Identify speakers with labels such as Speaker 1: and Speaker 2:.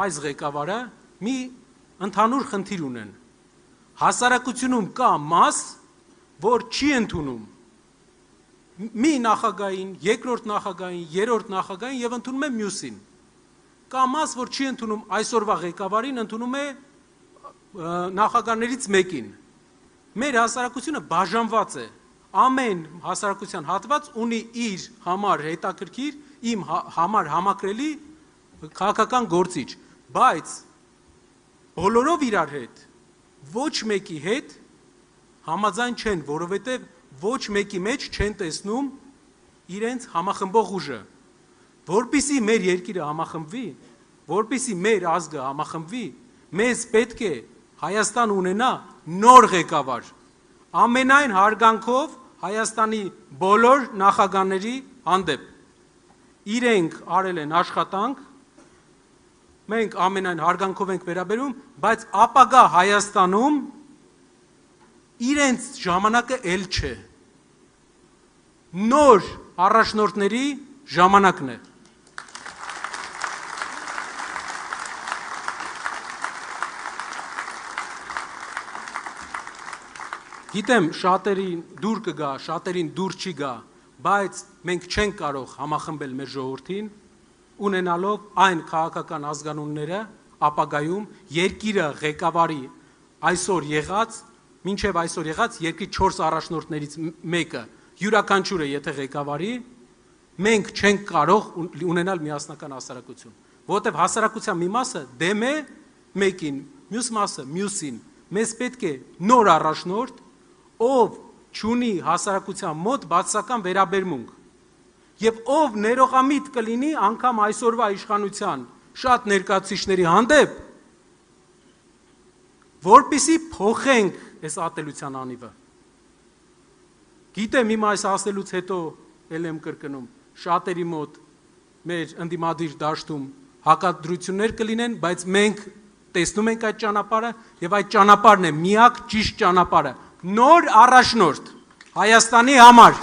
Speaker 1: այս ղեկավարը մի ընդհանուր խնդիր ունեն։ Հասարակությունում կա մաս, որ չի ընդունում մի նախագահին, երկրորդ նախագահին, երրորդ նախագահին եւ ընդունում է մյուսին։ Կա մաս, որ չի ընդունում այսօրվա ղեկավարին, ընդունում է նախագահներից մեկին։ Մեր հասարակությունը բաժանված է։ Ամեն հասարակության հատված ունի իր համար հետաքրքիր, իմ համար համակրելի քաղաքական գործիչ, բայց բոլորով իրար հետ ոչ մեկի հետ համաձայն չեն, որովհետև ոչ մեկի մեջ չեն տեսնում իրենց համախմբող ուժը։ Որպեսզի մեր երկիրը համախմբվի, որպեսզի մեր ազգը համախմբվի, մեզ պետք է Հայաստան ունենա նոր ղեկավար, ամենայն հարգանքով Հայաստանի բոլոր նախագահների հանդեպ։ Իրենք արել են աշխատանք, մենք ամենայն հարգանքով ենք վերաբերում, բայց ապագա Հայաստանում իրենց ժամանակը էլ չէ։ Նոր առաջնորդների ժամանակն է։ Գիտեմ, շատերին դուր կգա, շատերին դուր չի գա, բայց մենք չենք կարող համախմբել մեր ժողովրդին, ունենալով այն քաղաքական ազգանունները ապագայում երկիրը ղեկավարի այսօր եղած, մինչև այսօր եղած երկրի 4 առաջնորդներից մեկը յուրաքանչյուրը եթե ղեկավարի, մենք չենք կարող ունենալ միասնական հասարակություն, որովհետև հասարակության մի մասը դեմ է մեկին, մյուս մասը մյուսին, մեզ պետք է նոր առաջնորդ, ով չունի հասարակության մոտ բացասական վերաբերմունք եւ ով ներողամիտ կլինի անգամ այսօրվա իշխանության շատ ներկայացուցիչների հանդեպ, որպեսզի փոխենք այս ատելության անիվը։ Գիտեմ, հիմա այս ասելուց հետո ել եմ կրկնում, շատերի մոտ մեր ընդդիմադիր դաշտում հակադրություններ կլինեն, բայց մենք տեսնում ենք այդ ճանապարհը եւ այդ ճանապարհն է միակ ճիշտ ճանապարհը։ Նոր առաջնորդ Հայաստանի համար